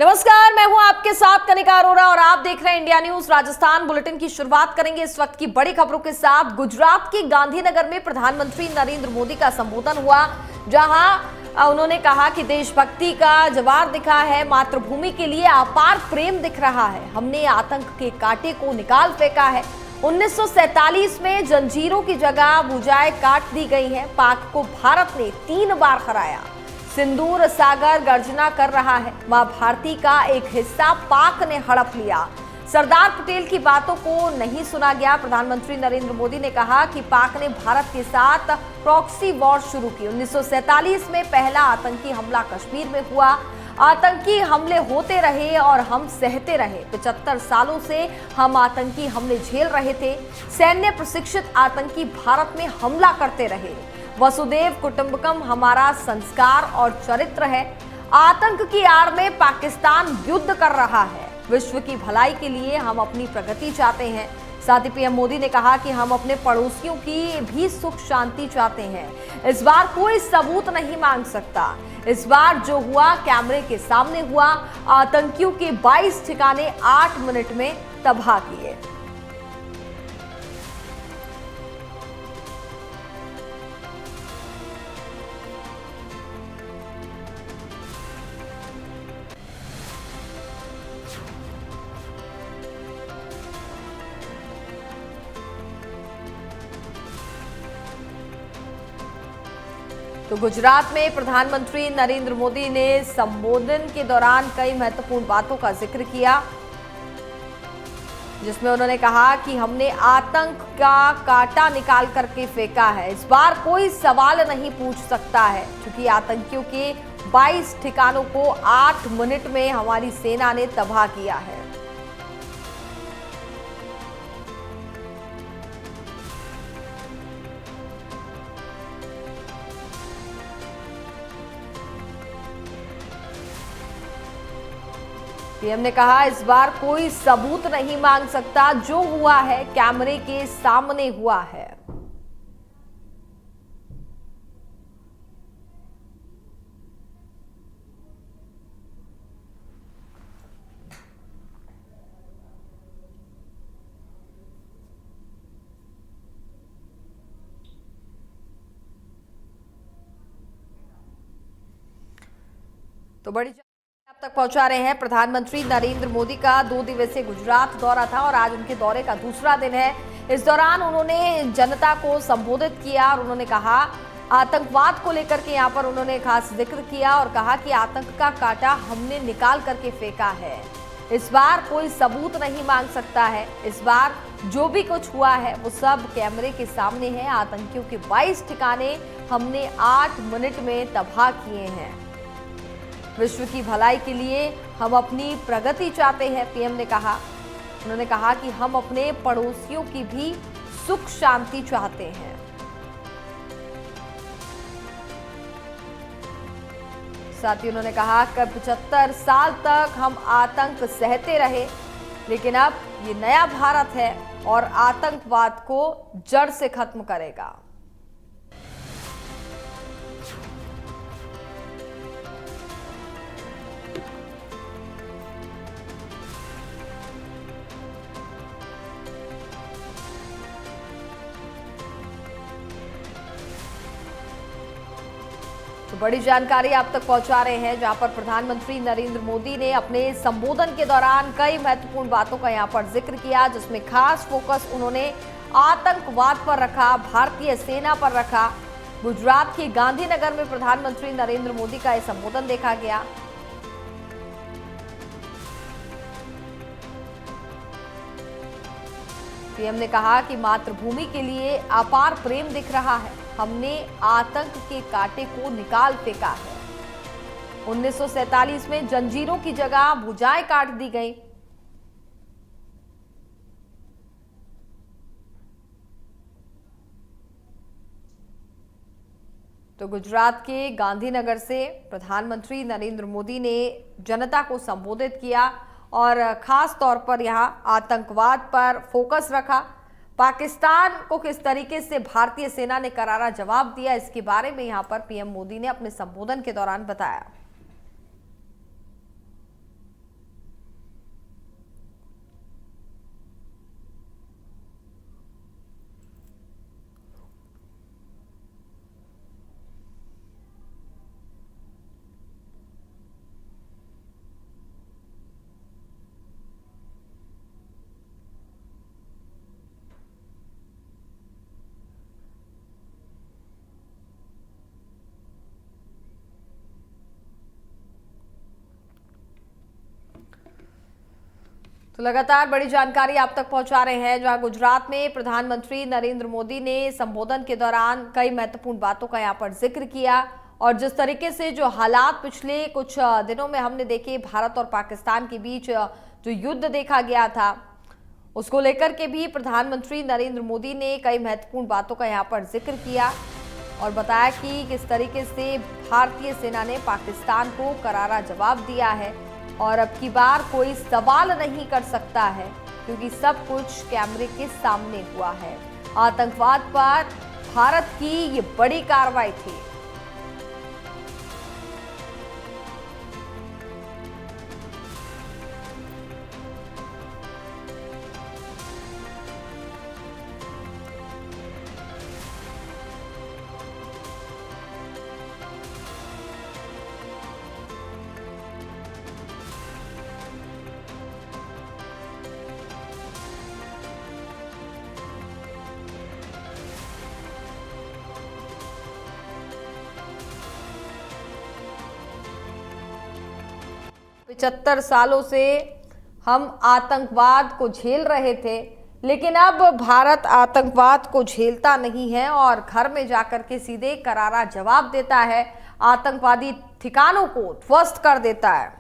नमस्कार, मैं हूं आपके साथ कनिका अरोरा और आप देख रहे हैं इंडिया न्यूज राजस्थान बुलेटिन की शुरुआत करेंगे इस वक्त की बड़ी खबरों के साथ। गुजरात के गांधीनगर में प्रधानमंत्री नरेंद्र मोदी का संबोधन हुआ, जहां उन्होंने कहा कि देशभक्ति का जवार दिखा है, मातृभूमि के लिए अपार प्रेम दिख रहा है, हमने आतंक के कांटे को निकाल फेंका है। 1947 में जंजीरों की जगह भुजाएं काट दी गई है। पाक को भारत ने 3 बार हराया। सिंदूर सागर गर्जना कर रहा है। मां भारती का एक हिस्सा पाक ने हड़प लिया। सरदार पटेल की बातों को नहीं सुना गया। प्रधानमंत्री नरेंद्र मोदी ने कहा कि पाक ने भारत के साथ प्रॉक्सी वॉर शुरू की। 1947 में पहला आतंकी हमला कश्मीर में हुआ। आतंकी हमले होते रहे और हम सहते रहे। 75 सालों से हम आतंकी हमले झेल रहे थे। सैन्य प्रशिक्षित आतंकी भारत में हमला करते रहे। वसुदेव कुटुंबकम हमारा संस्कार और चरित्र है। आतंक की आड़ में पाकिस्तान युद्ध कर रहा है। विश्व की भलाई के लिए हम अपनी प्रगति चाहते हैं। साथ ही पीएम मोदी ने कहा कि हम अपने पड़ोसियों की भी सुख शांति चाहते हैं। इस बार कोई सबूत नहीं मांग सकता। इस बार जो हुआ कैमरे के सामने हुआ। आतंकियों के 22 ठिकाने 8 मिनट में तबाह किए। तो गुजरात में प्रधानमंत्री नरेंद्र मोदी ने संबोधन के दौरान कई महत्वपूर्ण बातों का जिक्र किया, जिसमें उन्होंने कहा कि हमने आतंक का कांटा निकाल करके फेंका है। इस बार कोई सवाल नहीं पूछ सकता है, क्योंकि आतंकियों के 22 ठिकानों को 8 मिनट में हमारी सेना ने तबाह किया है। पीएम ने कहा इस बार कोई सबूत नहीं मांग सकता। जो हुआ है कैमरे के सामने हुआ है। तो बड़ी तक पहुंचा रहे हैं। प्रधानमंत्री नरेंद्र मोदी का 2 दिवसीय गुजरात दौरा था और आज उनके दौरे का दूसरा दिन है। इस दौरान उन्होंने जनता को संबोधित किया और उन्होंने कहा आतंकवाद को लेकर के यहाँ पर उन्होंने खास जिक्र किया और कहा कि आतंक का कांटा हमने निकाल करके फेंका है। इस बार कोई सबूत नहीं मांग सकता है। इस बार जो भी कुछ हुआ है वो सब कैमरे के सामने है। आतंकियों के 22 ठिकाने हमने 8 मिनट में तबाह किए हैं। विश्व की भलाई के लिए हम अपनी प्रगति चाहते हैं, पीएम ने कहा। उन्होंने कहा कि हम अपने पड़ोसियों की भी सुख शांति चाहते हैं। साथ ही उन्होंने कहा कि 75 साल तक हम आतंक सहते रहे, लेकिन अब ये नया भारत है और आतंकवाद को जड़ से खत्म करेगा। तो बड़ी जानकारी आप तक पहुंचा रहे हैं, जहां पर प्रधानमंत्री नरेंद्र मोदी ने अपने संबोधन के दौरान कई महत्वपूर्ण बातों का यहां पर जिक्र किया, जिसमें खास फोकस उन्होंने आतंकवाद पर रखा, भारतीय सेना पर रखा। गुजरात के गांधीनगर में प्रधानमंत्री नरेंद्र मोदी का यह संबोधन देखा गया। पीएम ने कहा कि मातृभूमि के लिए अपार प्रेम दिख रहा है, हमने आतंक के कांटे को निकाल फेंका है। 1947 में जंजीरों की जगह भुजाएं काट दी गई। तो गुजरात के गांधीनगर से प्रधानमंत्री नरेंद्र मोदी ने जनता को संबोधित किया और खास तौर पर यहां आतंकवाद पर फोकस रखा। पाकिस्तान को किस तरीके से भारतीय सेना ने करारा जवाब दिया, इसके बारे में यहां पर पीएम मोदी ने अपने संबोधन के दौरान बताया। तो लगातार बड़ी जानकारी आप तक पहुंचा रहे हैं, जहां गुजरात में प्रधानमंत्री नरेंद्र मोदी ने संबोधन के दौरान कई महत्वपूर्ण बातों का यहां पर जिक्र किया। और जिस तरीके से जो हालात पिछले कुछ दिनों में हमने देखे, भारत और पाकिस्तान के बीच जो युद्ध देखा गया था, उसको लेकर के भी प्रधानमंत्री नरेंद्र मोदी ने कई महत्वपूर्ण बातों का यहां पर जिक्र किया और बताया कि किस तरीके से भारतीय सेना ने पाकिस्तान को करारा जवाब दिया है और अब की बार कोई सवाल नहीं कर सकता है, क्योंकि सब कुछ कैमरे के सामने हुआ है। आतंकवाद पर भारत की ये बड़ी कार्रवाई थी। पचहत्तर सालों से हम आतंकवाद को झेल रहे थे, लेकिन अब भारत आतंकवाद को झेलता नहीं है और घर में जाकर के सीधे करारा जवाब देता है, आतंकवादी ठिकानों को ध्वस्त कर देता है।